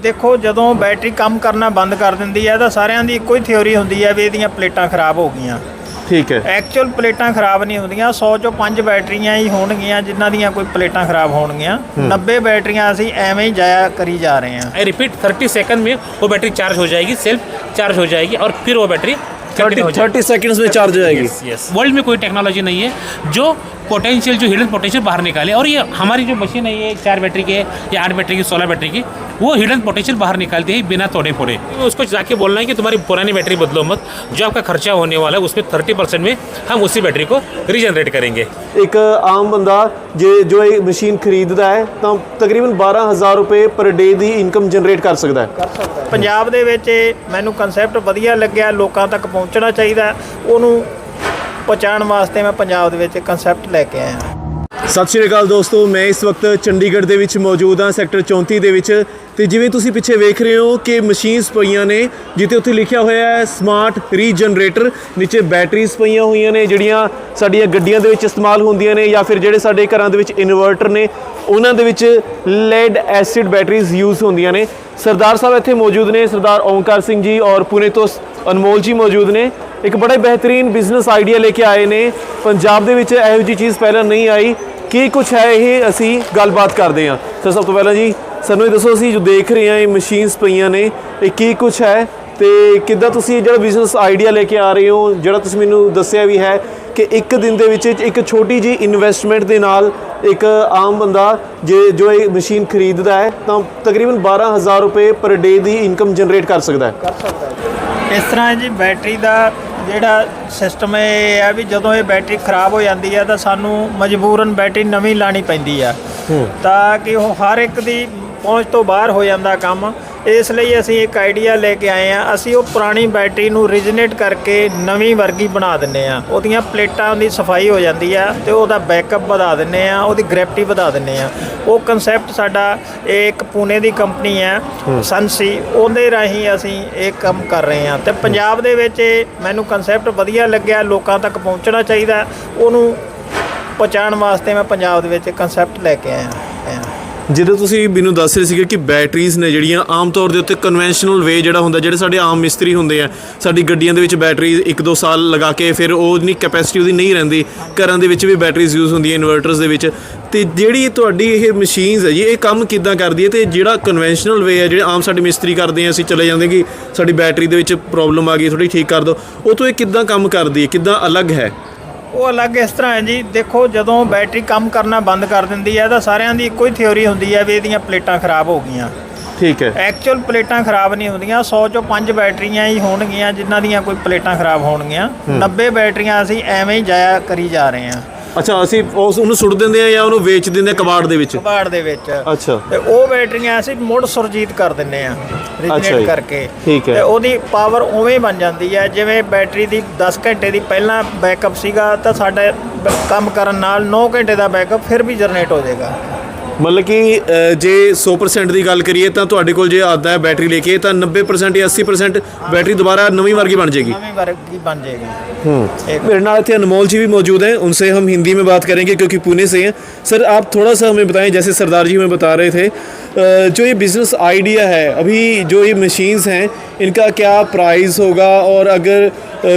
देखो ਜਦੋਂ बैटरी ਕੰਮ ਕਰਨਾ ਬੰਦ ਕਰ ਦਿੰਦੀ ਹੈ ਤਾਂ ਸਾਰਿਆਂ ਦੀ ਇੱਕੋ ਹੀ ਥਿਉਰੀ ਹੁੰਦੀ ਹੈ ਵੀ ਇਹਦੀਆਂ ਪਲੇਟਾਂ ਖਰਾਬ ਹੋ ਗਈਆਂ। ठीक है। ਐਕਚੁਅਲ ਪਲੇਟਾਂ ਖਰਾਬ ਨਹੀਂ ਹੁੰਦੀਆਂ। 100 ਚੋਂ 5 ਬੈਟਰੀਆਂ ਹੀ ਹੋਣਗੀਆਂ ਜਿਨ੍ਹਾਂ ਦੀਆਂ ਕੋਈ ਪਲੇਟਾਂ ਖਰਾਬ ਹੋਣਗੀਆਂ। 90 बैटरियाँ ਅਸੀਂ ਐਵੇਂ ਹੀ ਜਾਇਆ करी जा रहे हैं। आई रिपीट 30 सेकंड में वो बैटरी चार्ज हो जाएगी, सेल्फ चार्ज हो जाएगी और फिर वो बैटरी 30 सेकंड्स में चार्ज हो जाएगी। यस, वर्ल्ड में कोई टेक्नोलॉजी नहीं है जो पोटेंशियल, जो हिडन पोटेंशियल बाहर निकाले। और ये हमारी जो मशीन है, ये 4 बैटरी के या 8 बैटरी की, 16 बैटरी की, वो हिडन पोटेंशियल बाहर निकालती है बिना तोड़े फोड़े। उसको जाके बोलना है कि तुम्हारी पुरानी बैटरी बदलो मत, जो आपका खर्चा होने वाला है उसमें 30% में हम उसी बैटरी को रीजनरेट करेंगे। एक आम बंदा जो ये मशीन खरीदता है तो तकरीबन 12,000 रुपए पर डे की इनकम जनरेट कर सकता है। ਪੰਜਾਬ ਦੇ ਵਿੱਚ ਮੈਨੂੰ ਕਨਸੈਪਟ ਵਧੀਆ ਲੱਗਿਆ, ਲੋਕਾਂ ਤੱਕ ਪਹੁੰਚਣਾ ਚਾਹੀਦਾ, ਉਹਨੂੰ ਪਹੁੰਚਾਉਣ ਵਾਸਤੇ ਮੈਂ ਪੰਜਾਬ ਦੇ ਵਿੱਚ ਕਨਸੈਪਟ ਲੈ ਕੇ ਆਇਆ। ਸਤਿ ਸ਼੍ਰੀ ਅਕਾਲ ਦੋਸਤੋ, ਮੈਂ ਇਸ ਵਕਤ ਚੰਡੀਗੜ੍ਹ ਦੇ ਵਿੱਚ ਮੌਜੂਦ ਹਾਂ, ਸੈਕਟਰ 34 ਦੇ ਵਿੱਚ। ਤੇ ਜਿਵੇਂ ਤੁਸੀਂ ਪਿੱਛੇ ਵੇਖ ਰਹੇ ਹੋ ਕਿ ਮਸ਼ੀਨਸ ਪਈਆਂ ਨੇ ਜਿੱਥੇ ਉੱਥੇ ਲਿਖਿਆ ਹੋਇਆ ਹੈ ਸਮਾਰਟ ਰੀਜਨਰੇਟਰ। ਨੀਚੇ ਬੈਟਰੀਜ਼ ਪਈਆਂ ਹੋਈਆਂ ਨੇ ਜਿਹੜੀਆਂ ਸਾਡੀਆਂ ਗੱਡੀਆਂ ਦੇ ਵਿੱਚ ਇਸਤੇਮਾਲ ਹੁੰਦੀਆਂ ਨੇ, ਜਾਂ ਫਿਰ ਜਿਹੜੇ ਸਾਡੇ ਘਰਾਂ ਦੇ ਵਿੱਚ ਇਨਵਰਟਰ ਨੇ ਉਹਨਾਂ ਦੇ ਵਿੱਚ ਲੈਡ ਐਸਿਡ ਬੈਟਰੀਜ਼ ਯੂਜ਼ ਹੁੰਦੀਆਂ ਨੇ। ਸਰਦਾਰ ਸਾਹਿਬ ਇੱਥੇ ਮੌਜੂਦ ਨੇ, ਸਰਦਾਰ ਓਂਕਾਰ ਸਿੰਘ ਜੀ, ਔਰ ਪੁਣੇ ਤੋਂ ਅਨਮੋਲ ਜੀ ਮੌਜੂਦ ਨੇ। ਇੱਕ ਬੜਾ ਬਿਹਤਰੀਨ ਬਿਜ਼ਨਸ ਆਈਡੀਆ ਲੈ ਕੇ ਆਏ ਨੇ। ਪੰਜਾਬ ਦੇ ਵਿੱਚ ਇਹੋ ਜਿਹੀ ਚੀਜ਼ ਪਹਿਲਾਂ ਨਹੀਂ ਆਈ। ਕੀ ਕੁਛ ਹੈ ਇਹ ਅਸੀਂ ਗੱਲਬਾਤ ਕਰਦੇ ਹਾਂ। ਸਰ ਸਭ ਤੋਂ ਪਹਿਲਾਂ ਜੀ ਸਾਨੂੰ ਇਹ ਦੱਸੋ, ਅਸੀਂ ਜੋ ਦੇਖ ਰਹੇ ਹਾਂ ਇਹ ਮਸ਼ੀਨਸ ਪਈਆਂ ਨੇ, ਇਹ ਕੀ ਕੁਛ ਹੈ ਤੇ ਕਿੱਦਾਂ ਤੁਸੀਂ ਜਿਹੜਾ ਬਿਜ਼ਨਸ ਆਈਡੀਆ ਲੈ ਕੇ ਆ ਰਹੇ ਹੋ, ਜਿਹੜਾ ਤੁਸੀਂ ਮੈਨੂੰ ਦੱਸਿਆ ਵੀ ਹੈ ਕਿ ਇੱਕ ਦਿਨ ਦੇ ਵਿੱਚ ਇੱਕ ਛੋਟੀ ਜਿਹੀ ਇਨਵੈਸਟਮੈਂਟ ਦੇ ਨਾਲ ਇੱਕ ਆਮ ਬੰਦਾ ਜੋ ਇਹ ਮਸ਼ੀਨ ਖਰੀਦਦਾ ਹੈ ਤਾਂ ਤਕਰੀਬਨ 12,000 ਰੁਪਏ ਪਰ ਡੇ ਦੀ ਇਨਕਮ ਜਨਰੇਟ ਕਰ ਸਕਦਾ ਹੈ। ਇਸ ਤਰ੍ਹਾਂ ਜੀ ਬੈਟਰੀ ਦਾ ਜਿਹੜਾ ਸਿਸਟਮ ਇਹ ਹੈ ਵੀ ਜਦੋਂ ਇਹ ਬੈਟਰੀ ਖਰਾਬ ਹੋ ਜਾਂਦੀ ਹੈ ਤਾਂ ਸਾਨੂੰ ਮਜਬੂਰਨ ਬੈਟਰੀ ਨਵੀਂ ਲਾਣੀ ਪੈਂਦੀ ਆ, ਤਾਂ ਕਿ ਉਹ ਹਰ ਇੱਕ ਦੀ ਪਹੁੰਚ ਤੋਂ ਬਾਹਰ ਹੋ ਜਾਂਦਾ ਕੰਮ। ਇਸ ਲਈ ਅਸੀਂ ਇੱਕ ਆਈਡੀਆ ਲੈ ਕੇ ਆਏ ਹਾਂ। ਅਸੀਂ ਉਹ ਪੁਰਾਣੀ ਬੈਟਰੀ ਨੂੰ ਰੀਜਨਰੇਟ ਕਰਕੇ ਨਵੀਂ ਵਰਗੀ ਬਣਾ ਦਿੰਦੇ ਹਾਂ। ਉਹਦੀਆਂ ਪਲੇਟਾਂ ਦੀ ਸਫਾਈ ਹੋ ਜਾਂਦੀ ਆ ਅਤੇ ਉਹਦਾ ਬੈਕਅਪ ਵਧਾ ਦਿੰਦੇ ਹਾਂ, ਉਹਦੀ ਗ੍ਰੈਵਿਟੀ ਵਧਾ ਦਿੰਦੇ ਹਾਂ। ਉਹ ਕਨਸੈਪਟ ਸਾਡਾ ਇੱਕ ਪੂਨੇ ਦੀ ਕੰਪਨੀ ਹੈ ਸਨਸੀ, ਉਹਦੇ ਰਾਹੀਂ ਅਸੀਂ ਇਹ ਕੰਮ ਕਰ ਰਹੇ ਹਾਂ। ਅਤੇ ਪੰਜਾਬ ਦੇ ਵਿੱਚ ਮੈਨੂੰ ਕਨਸੈਪਟ ਵਧੀਆ ਲੱਗਿਆ, ਲੋਕਾਂ ਤੱਕ ਪਹੁੰਚਣਾ ਚਾਹੀਦਾ, ਉਹਨੂੰ ਪਹੁੰਚਾਉਣ ਵਾਸਤੇ ਮੈਂ ਪੰਜਾਬ ਦੇ ਵਿੱਚ ਕਨਸੈਪਟ ਲੈ ਕੇ ਆਇਆ। ਜਿੱਦਾਂ ਤੁਸੀਂ ਮੈਨੂੰ ਦੱਸ ਰਹੇ ਸੀਗੇ ਕਿ ਬੈਟਰੀਜ਼ ਨੇ ਜਿਹੜੀਆਂ ਆਮ ਤੌਰ ਦੇ ਉੱਤੇ ਕਨਵੈਨਸ਼ਨਲ ਵੇ ਜਿਹੜਾ ਹੁੰਦਾ, ਜਿਹੜੇ ਸਾਡੇ ਆਮ ਮਿਸਤਰੀ ਹੁੰਦੇ ਆ, ਸਾਡੀ ਗੱਡੀਆਂ ਦੇ ਵਿੱਚ ਬੈਟਰੀ 1-2 ਸਾਲ ਲਗਾ ਕੇ ਫਿਰ ਉਹ ਨਹੀਂ ਕੈਪੈਸਿਟੀ ਉਹਦੀ ਨਹੀਂ ਰਹਿੰਦੀ। ਘਰਾਂ ਦੇ ਵਿੱਚ ਵੀ ਬੈਟਰੀਜ਼ ਯੂਜ਼ ਹੁੰਦੀਆਂ ਇਨਵਰਟਰਸ ਦੇ ਵਿੱਚ। ਅਤੇ ਜਿਹੜੀ ਤੁਹਾਡੀ ਇਹ ਮਸ਼ੀਨਸ ਹੈ ਜੀ, ਇਹ ਕੰਮ ਕਿੱਦਾਂ ਕਰਦੀ ਹੈ? ਅਤੇ ਜਿਹੜਾ ਕਨਵੈਨਸ਼ਨਲ ਵੇ ਹੈ ਜਿਹੜੇ ਆਮ ਸਾਡੇ ਮਿਸਤਰੀ ਕਰਦੇ ਆ, ਅਸੀਂ ਚਲੇ ਜਾਂਦੇ ਕਿ ਸਾਡੀ ਬੈਟਰੀ ਦੇ ਵਿੱਚ ਪ੍ਰੋਬਲਮ ਆ ਗਈ, ਥੋੜ੍ਹੀ ਠੀਕ ਕਰ ਦਿਓ, ਉਹ ਤੋਂ ਇਹ ਕਿੱਦਾਂ ਕੰਮ ਕਰਦੀ ਹੈ, ਕਿੱਦਾਂ ਅਲੱਗ ਹੈ? ਉਹ ਅਲੱਗ ਇਸ ਤਰ੍ਹਾਂ ਹੈ ਜੀ, ਦੇਖੋ ਜਦੋਂ ਬੈਟਰੀ ਕੰਮ ਕਰਨਾ ਬੰਦ ਕਰ ਦਿੰਦੀ ਹੈ ਤਾਂ ਸਾਰਿਆਂ ਦੀ ਇੱਕੋ ਹੀ ਥਿਉਰੀ ਹੁੰਦੀ ਹੈ ਵੀ ਇਹਦੀਆਂ ਪਲੇਟਾਂ ਖਰਾਬ ਹੋ ਗਈਆਂ। ਠੀਕ ਹੈ। ਐਕਚੁਅਲ ਪਲੇਟਾਂ ਖਰਾਬ ਨਹੀਂ ਹੁੰਦੀਆਂ। 100 ਚੋਂ 5 ਬੈਟਰੀਆਂ ਹੀ ਹੋਣਗੀਆਂ ਜਿਨ੍ਹਾਂ ਦੀਆਂ ਕੋਈ ਪਲੇਟਾਂ ਖਰਾਬ ਹੋਣਗੀਆਂ। 90 ਬੈਟਰੀਆਂ ਅਸੀਂ ਐਵੇਂ ਹੀ ਜਾਇਆ ਕਰੀ ਜਾ ਰਹੇ ਹਾਂ। ਅੱਛਾ, ਅਸੀਂ ਉਹਨੂੰ ਸੁੱਟ ਦਿੰਦੇ ਆ ਜਾਂ ਉਹਨੂੰ ਵੇਚ ਦਿੰਦੇ ਆ ਕਬਾੜ ਦੇ ਵਿੱਚ? ਕਬਾੜ ਦੇ ਵਿੱਚ। ਅੱਛਾ। ਤੇ ਉਹ ਬੈਟਰੀਆਂ ਅਸੀਂ ਮੁੜ ਸੁਰਜੀਤ ਕਰ ਦਿੰਦੇ ਆ ਰੀਜਨਰੇਟ ਕਰਕੇ। ਠੀਕ ਹੈ। ਤੇ ਉਹਦੀ ਪਾਵਰ ਉਵੇਂ ਬਣ ਜਾਂਦੀ ਹੈ ਜਿਵੇਂ ਬੈਟਰੀ ਦੀ 10 ਘੰਟੇ ਦੀ ਪਹਿਲਾਂ ਬੈਕਅਪ ਸੀਗਾ ਤਾਂ ਸਾਡਾ ਕੰਮ ਕਰਨ ਨਾਲ 9 ਘੰਟੇ ਦਾ ਬੈਕਅਪ ਫਿਰ ਵੀ ਜਨਰੇਟ ਹੋ ਜਾਏਗਾ। ਮਤਲਬ ਕਿ ਜੇ 100% ਦੀ ਗੱਲ ਕਰੀਏ ਤਾਂ ਤੁਹਾਡੇ ਕੋਲ ਜੇ ਆਉਂਦਾ ਹੈ बैटरी लेके ਤਾਂ 90% या 80% बैटरी दोबारा नवी वर्गी बन जाएगी। नवी वर्गी बन जाएगी। मेरे नाल इतने अनमोल जी भी मौजूद हैं, उनसे हम हिंदी में बात करेंगे क्योंकि पुणे से हैं। सर आप थोड़ा सा हमें बताएं, जैसे सरदार जी हमें बता रहे थे जो ये बिज़नेस आइडिया है, अभी जो ये मशीन्स हैं इनका क्या प्राइस होगा, और अगर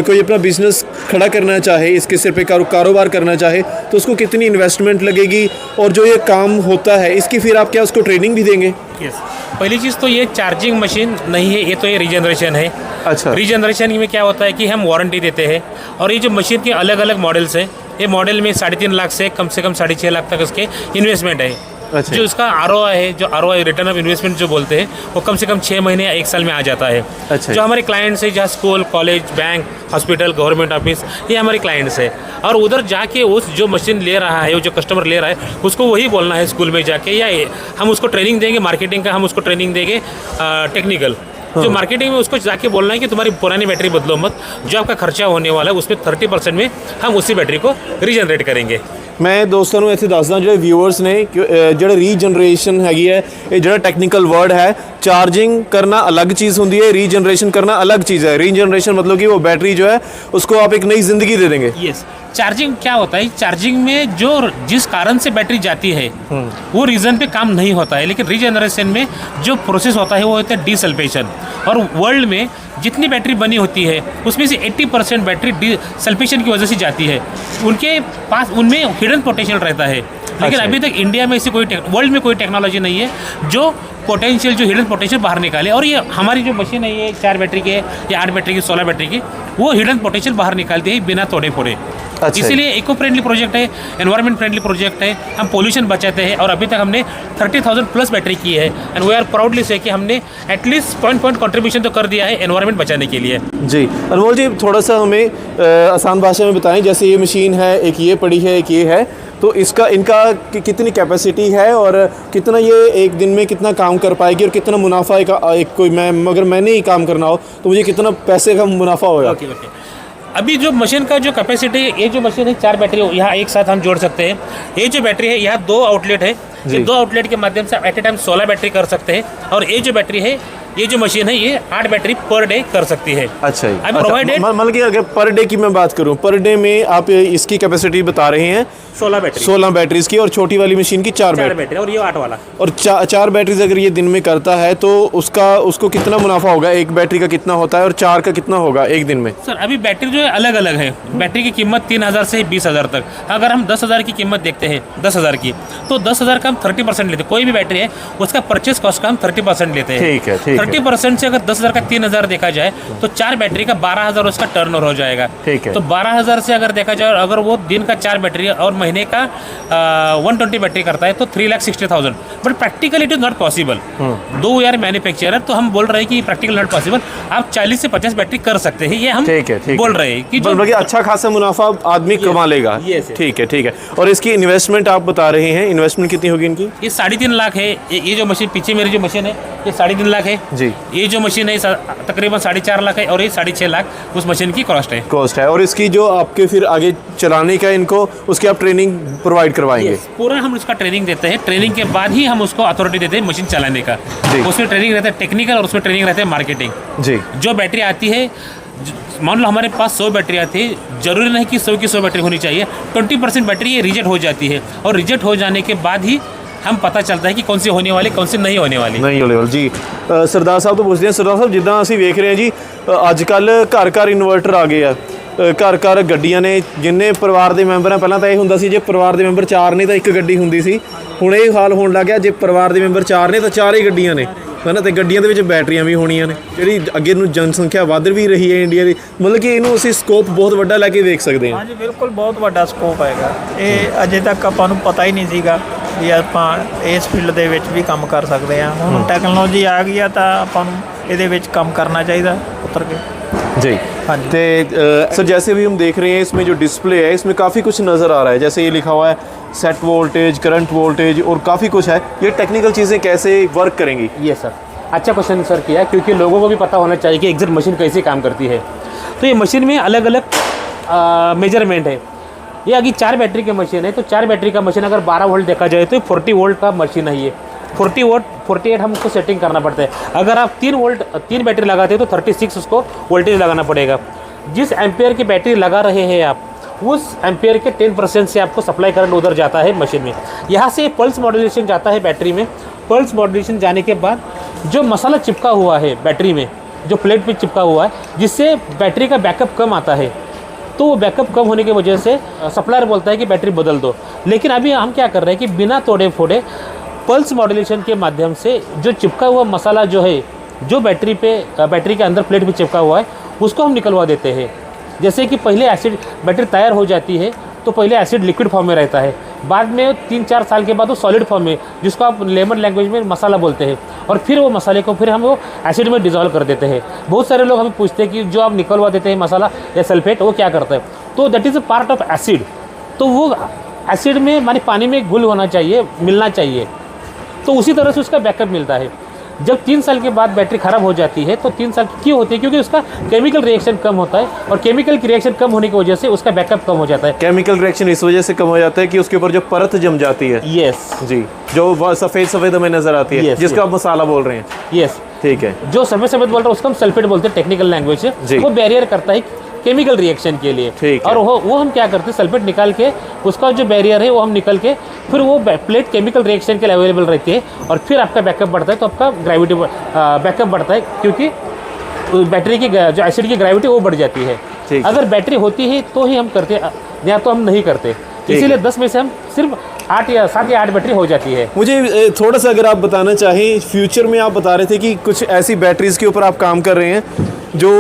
कोई अपना बिज़नेस खड़ा करना चाहे, इसके सिर पे कारोबार करना चाहे तो उसको कितनी इन्वेस्टमेंट लगेगी, और जो ये काम होता है इसकी फिर आप क्या उसको ट्रेनिंग भी देंगे? यस, पहली चीज़ तो ये चार्जिंग मशीन नहीं है, ये तो ये रीजनरेशन है। अच्छा। रीजनरेशन में क्या होता है कि हम वारंटी देते हैं, और ये जो मशीन के अलग अलग मॉडल्स हैं, ये मॉडल में 3.5 लाख से कम 6.5 लाख तक उसके इन्वेस्टमेंट है। अच्छा। जो इसका ROI है, जो ROI रिटर्न ऑफ इन्वेस्टमेंट जो बोलते हैं, वो कम से कम 6 महीने या 1 साल में आ जाता है। अच्छा। जो हमारे क्लाइंट्स हैं, जहाँ school, college, bank, hospital, government office, ये हमारे क्लाइंट्स है। और उधर जाके उस जो मशीन ले रहा है, वो जो कस्टमर ले रहा है, उसको वही बोलना है स्कूल में जाके, या हम उसको ट्रेनिंग देंगे मार्केटिंग का, हम उसको ट्रेनिंग देंगे टेक्निकल। जो मार्केटिंग में उसको जाके बोलना है कि तुम्हारी पुरानी बैटरी बदलो मत, जो आपका खर्चा होने वाला है उसमें 30% में हम उसी बैटरी को रीजनरेट करेंगे। मैं दोस्तों ਨੂੰ ਇੱਥੇ ਦੱਸਦਾ ਜਿਹੜੇ ਵਿਊਅਰਸ ਨੇ ਕਿ ਜਿਹੜਾ ਰੀਜਨਰੇਸ਼ਨ ਹੈਗੀ ਹੈ ਇਹ ਜਿਹੜਾ ਟੈਕਨੀਕਲ ਵਰਡ ਹੈ चार्जिंग करना अलग चीज़ होती है, रीजनरेशन करना अलग चीज़ है। रीजनरेशन मतलब कि वो बैटरी जो है उसको आप एक नई ज़िंदगी दे देंगे। यस, चार्जिंग क्या होता है, चार्जिंग में जो जिस कारण से बैटरी जाती है वो रीज़न पे काम नहीं होता है, लेकिन रीजनरेशन में जो प्रोसेस होता है वो होता है डीसल्फेशन। और वर्ल्ड में जितनी बैटरी बनी होती है उसमें से 80% बैटरी डीसल्फेशन की वजह से जाती है। उनके पास उनमें हिडन पोटेंशियल रहता है, लेकिन अभी तक इंडिया में ऐसी कोई वर्ल्ड में कोई टेक्नोलॉजी नहीं है जो पोटेंशियल, जो हिडन पोटेंशियल बाहर निकाले। और ये हमारी जो मशीन है ये 4 बैटरी के या 8 बैटरी की 16 बैटरी की, वो हिडन पोटेंशियल बाहर निकालती है बिना तोड़े फोड़े। अच्छा, इसीलिए इको फ्रेंडली प्रोजेक्ट है, एनवायरनमेंट फ्रेंडली प्रोजेक्ट है, हम पोल्यूशन बचाते हैं। और अभी तक हमने 30,000 प्लस बैटरी की है एंड वी आर प्राउडली से कि हमने एटलीस्ट पॉइंट कंट्रीब्यूशन तो कर दिया है एनवायरनमेंट बचाने के लिए। जी अनमोल जी, थोड़ा सा हमें आसान भाषा में बताएं, जैसे ये मशीन है, एक ये पड़ी है, एक ये है, तो इनका कितनी कैपेसिटी है और कितना ये एक दिन में कितना काम कर पाएगी और कितना मुनाफा अगर मैंने ही काम करना हो तो मुझे कितना पैसे का मुनाफा होगा? ओके। अभी जो मशीन का जो कैपेसिटी है, ये जो मशीन है 4 बैटरी यहाँ एक साथ हम जोड़ सकते हैं। ये जो बैटरी है यहाँ 2 आउटलेट है, ये 2 आउटलेट के माध्यम से एट ए टाइम 16 बैटरी कर सकते हैं। और ये जो बैटरी है, ये जो मशीन है ये 8 बैटरी पर डे कर सकती है। अच्छा, प्रोवाइडेड मतलब कि अगर पर डे की मैं बात करूं, पर डे में आप इसकी कैपेसिटी बता रहे हैं 16 बैटरीज की, और छोटी वाली मशीन की 4 बैटरी, और ये 8 वाला, और 4 बैटरीज अगर ये दिन में करता है तो उसको कितना मुनाफा होगा? एक बैटरी का कितना होता है और 4 का कितना होगा एक दिन में? सर अभी बैटरी जो है अलग अलग है। बैटरी की कीमत 3,000 से 20,000 तक। अगर हम 10,000 की कीमत देखते हैं, 10,000 की, तो 10,000 का हम 30% लेते हैं। कोई भी बैटरी है उसका परचेस कॉस्ट का हम 30% लेते हैं। ठीक है। 30% से अगर 10,000 का 3,000 देखा जाए तो 4 बैटरी का 12,000 उसका टर्नओवर हो जाएगा। ठीक है। तो 12,000 से अगर देखा जाए, अगर वो दिन का 4 बैटरी और महीने का 120 बैटरी करता है तो 3,60,000। But practically it is not possible. दो वी आर मैन्युफैक्चरर, तो हम बोल रहे हैं कि प्रैक्टिकल नॉट पॉसिबल। आप 40 से 50 बैटरी कर सकते हैं, ये हम बोल रहे हैं कि जो अच्छा खासा मुनाफा आदमी कमा लेगा। ठीक है। और इसकी इन्वेस्टमेंट आप बता रहे हैं, इन्वेस्टमेंट कितनी होगी इनकी? ये 3.5 लाख है। ये जो मशीन पीछे मेरी जो मशीन है ये 3.5 लाख है जी। ये जो मशीन है तकरीबन 4.5 लाख है, और ये 6.5 लाख उस मशीन की कॉस्ट है। और इसकी जो आपके फिर आगे चलाने का इनको उसकी आप ट्रेनिंग प्रोवाइड करवाएंगे? पूरा हम उसका ट्रेनिंग देते हैं। ट्रेनिंग के बाद ही हम उसको अथॉरिटी देते हैं मशीन चलाने का। उसमें ट्रेनिंग रहता है टेक्निकल, और उसमें ट्रेनिंग रहता है मार्केटिंग। जी। जो बैटरी आती है, मान लो हमारे पास 100 बैटरी आती है, जरूरी नहीं कि 100 की 100 बैटरी होनी चाहिए। 20% बैटरी ये रिजेक्ट हो जाती है, और रिजेक्ट हो जाने के बाद ही हम पता चलता है कि कौन सी होने वाली, कौन सी नहीं होने वाली। जी सरदार साहब तो पूछते हैं, सरदार साहब जिदा असीं वेख रहे हैं जी अजकल घर इन्वर्टर आ गए आ, घर ਗੱਡੀਆਂ ਨੇ, ਜਿੰਨੇ ਪਰਿਵਾਰ ਦੇ ਮੈਂਬਰ ਆ। ਪਹਿਲਾਂ ਤਾਂ ਇਹ ਹੁੰਦਾ ਸੀ ਜੇ ਪਰਿਵਾਰ ਦੇ ਮੈਂਬਰ 4 ਨੇ ਤਾਂ ਇੱਕ ਗੱਡੀ ਹੁੰਦੀ ਸੀ, ਹੁਣ ਇਹ ਹਾਲ ਹੋਣ ਲੱਗ ਗਿਆ ਜੇ ਪਰਿਵਾਰ ਦੇ ਮੈਂਬਰ 4 ਨੇ ਤਾਂ 4 ਹੀ ਗੱਡੀਆਂ ਨੇ, ਹੈ ਨਾ। ਤੇ ਗੱਡੀਆਂ ਦੇ ਵਿੱਚ ਬੈਟਰੀਆਂ ਵੀ ਹੋਣੀਆਂ ਨੇ, ਜਿਹੜੀ ਅੱਗੇ ਨੂੰ ਜਨਸੰਖਿਆ ਵੱਧ ਵੀ ਰਹੀ ਹੈ ਇੰਡੀਆ ਦੀ, ਮਤਲਬ ਕਿ ਇਹਨੂੰ ਅਸੀਂ ਸਕੋਪ ਬਹੁਤ ਵੱਡਾ ਲੈ ਕੇ ਦੇਖ ਸਕਦੇ ਹਾਂ। ਹਾਂਜੀ ਬਿਲਕੁਲ, ਬਹੁਤ ਵੱਡਾ ਸਕੋਪ ਹੈਗਾ। ਇਹ ਅਜੇ ਤੱਕ ਆਪਾਂ ਨੂੰ ਪਤਾ ਹੀ ਨਹੀਂ ਸੀਗਾ ਵੀ ਆਪਾਂ ਇਸ ਫੀਲਡ ਦੇ ਵਿੱਚ ਵੀ ਕੰਮ ਕਰ ਸਕਦੇ ਹਾਂ। ਹੁਣ ਟੈਕਨੋਲੋਜੀ ਆ ਗਈ ਆ ਤਾਂ ਆਪਾਂ ਨੂੰ ਇਹਦੇ ਵਿੱਚ ਕੰਮ करना चाहिए उतर के। जी हाँ जी। तो सर जैसे भी हम देख रहे हैं इसमें जो डिस्प्ले है इसमें काफ़ी कुछ नज़र आ रहा है, जैसे ये लिखा हुआ है सेट वोल्टेज, करंट वोल्टेज, और काफ़ी कुछ है। ये टेक्निकल चीज़ें कैसे वर्क करेंगी? ये सर अच्छा क्वेश्चन सर किया, क्योंकि लोगों को भी पता होना चाहिए कि एग्जैक्ट मशीन कैसे काम करती है। तो ये मशीन में अलग अलग मेजरमेंट है। ये अभी 4 बैटरी की मशीन है, तो 4 बैटरी का मशीन अगर 12 वोल्ट देखा जाए तो 40 वोल्ट का मशीन है। ये 40 वोल्ट 48 हम उसको सेटिंग करना पड़ता है। अगर आप 3 बैटरी लगाते हैं तो 36 उसको वोल्टेज लगाना पड़ेगा। जिस एम्पेयर की बैटरी लगा रहे हैं आप, उस एम्पेयर के 10% से आपको सप्लाई करंट उधर जाता है मशीन में। यहाँ से पल्स मॉड्यूलेशन जाता है बैटरी में। पल्स मॉड्यूलेशन जाने के बाद जो मसाला चिपका हुआ है बैटरी में, जो प्लेट पे चिपका हुआ है, जिससे बैटरी का बैकअप कम आता है, तो वो बैकअप कम होने की वजह से सप्लायर बोलता है कि बैटरी बदल दो। लेकिन अभी हम क्या कर रहे हैं कि बिना तोड़े फोड़े पल्स मॉड्यूलेशन के माध्यम से जो चिपका हुआ मसाला जो है, जो बैटरी के अंदर प्लेट पे चिपका हुआ है, उसको हम निकलवा देते हैं। जैसे कि पहले एसिड बैटरी तैयार हो जाती है तो पहले एसिड लिक्विड फॉर्म में रहता है, बाद में 3-4 साल के बाद वो सॉलिड फॉर्म में, जिसको आप लेमन लैंग्वेज में मसाला बोलते हैं, और फिर वो मसाले को फिर हम वो एसिड में डिज़ोल्व कर देते हैं। बहुत सारे लोग हमें पूछते हैं कि जो आप निकलवा देते हैं मसाला या सल्फेट, वो क्या करता है? तो that is a part of acid. तो वो एसिड में माने पानी में घुल होना चाहिए, मिलना चाहिए, तो उसी तरह से उसका बैकअप मिलता है। जब 3 साल के बाद बैटरी ख़राब हो जाती है तो 3 साल क्यों होती है? क्योंकि उसका केमिकल रिएक्शन कम होता है और केमिकल की रिएक्शन कम होने की वजह से उसका बैकअप कम हो जाता है। केमिकल रिएक्शन इस वजह से कम हो जाता है कि उसके ऊपर जो परत जम जाती है, यस जी, जो सफ़ेद हमें नज़र आती है, Yes, जिसका yes. आप मसाला बोल रहे हैं। यस, ठीक है। जो सफ़ेद बोल रहा है उसको हम सल्फेट बोलते हैं टेक्निकल लैंग्वेज जी। से। वो बैरियर करता है केमिकल रिएक्शन के लिए। ठीक है। और वो हम क्या करते हैं, सल्फेट निकाल के उसका जो बैरियर है वो हम निकल के फिर वो प्लेट केमिकल रिएक्शन के लिए अवेलेबल रहती है और फिर आपका बैकअप बढ़ता है। तो आपका ग्रेविटी बैकअप बढ़ता है क्योंकि बैटरी की जो एसिड की ग्रेविटी वो बढ़ जाती है। ठीक है। अगर बैटरी होती है तो ही हम करते हैं, या तो हम नहीं करते। इसीलिए 10 में से हम सिर्फ 8 या 7 या 8 बैटरी हो जाती है। मुझे थोड़ा सा अगर आप बताना चाहें, फ्यूचर में आप बता रहे थे कि कुछ ऐसी बैटरीज के ऊपर आप काम कर रहे हैं जो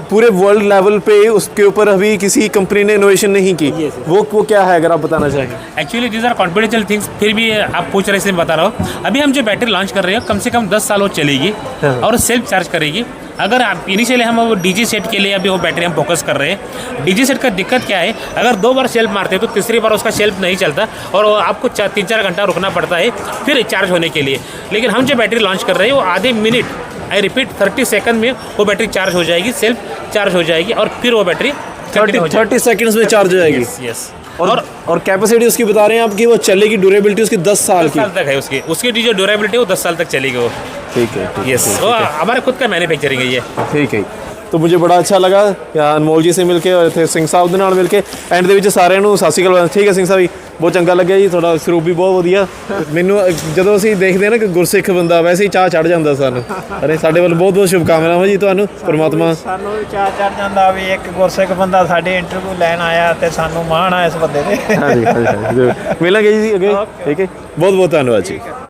पूरे वर्ल्ड लेवल पे उसके ऊपर अभी किसी कंपनी ने इनोवेशन नहीं की। वो क्या है, अगर आप बताना चाहें? Actually these are confidential things, फिर भी आप पूछ रहे इसलिए मैं बता रहा हूँ। अभी हम जो बैटरी लॉन्च कर रहे हैं कम से कम 10 साल वो चलेगी और सेल्फ चार्ज करेगी। अगर आप इनिशियली हम वो डीजी सेट के लिए अभी वो बैटरी हम फोकस कर रहे हैं। डीजी सेट का दिक्कत क्या है, अगर 2 बार शेल्फ मारते हैं तो तीसरी बार उसका शेल्फ नहीं चलता और आपको 3-4 घंटा रुकना पड़ता है फिर चार्ज होने के लिए। लेकिन हम जो बैटरी लॉन्च कर रहे हैं वो आधे मिनट, आई रिपीट 30 सेकंड में वो बैटरी चार्ज हो जाएगी, सेल्फ चार्ज हो जाएगी और फिर वो बैटरी 30 सेकंड्स में चार्ज हो जाएगी। यस। और कैपेसिटी उसकी बता रहे हैं आप कि वो चलेगी, ड्यूरेबिलिटी उसकी 10 साल 10 साल तक है उसकी जो ड्यूरेबिलिटी है वो 10 साल तक चलेगी वो। ठीक है। यस, वो हमारे खुद का मैन्युफैक्चरिंग है ये। ठीक है। तो मुझे बड़ा अच्छा लगा अनमोल जी से मिलके और इतने सिंह साहब ਦੇ ਨਾਲ ਮਿਲ ਕੇ ਐਂਡ ਦੇ ਵਿੱਚ ਸਾਰਿਆਂ ਨੂੰ ਸਤਿ ਸ਼੍ਰੀ ਅਕਾਲ। ਠੀਕ ਹੈ ਸਿੰਘ ਸਾਹਿਬ ਜੀ, ਬਹੁਤ ਚੰਗਾ ਲੱਗਿਆ ਜੀ, ਤੁਹਾਡਾ ਸਰੂਪ ਵੀ ਬਹੁਤ ਵਧੀਆ। ਮੈਨੂੰ ਜਦੋਂ ਅਸੀਂ ਦੇਖਦੇ ਹਾਂ ਨਾ ਕਿ ਗੁਰਸਿੱਖ ਬੰਦਾ, ਵੈਸੇ ਹੀ ਚਾਹ ਚੜ ਜਾਂਦਾ ਸਾਨੂੰ। ਅਰੇ ਸਾਡੇ ਵੱਲ ਬਹੁਤ ਬਹੁਤ ਸ਼ੁਭਕਾਮਨਾਵਾਂ ਜੀ ਤੁਹਾਨੂੰ, ਪਰਮਾਤਮਾ। ਸਾਨੂੰ ਵੀ ਚਾਅ ਚੜ ਜਾਂਦਾ ਵੀ ਇੱਕ ਗੁਰਸਿੱਖ ਬੰਦਾ ਸਾਡੇ ਇੰਟਰਵਿਊ ਲੈਣ ਆਇਆ ਤੇ ਸਾਨੂੰ ਮਾਣ ਆ ਇਸ ਬੰਦੇ ਤੇ। ਹਾਂਜੀ ਹਾਂਜੀ, ਮਿਲਾਂਗੇ ਜੀ ਅੱਗੇ। ਠੀਕ ਹੈ, ਬਹੁਤ ਬਹੁਤ ਧੰਨਵਾਦ ਜੀ।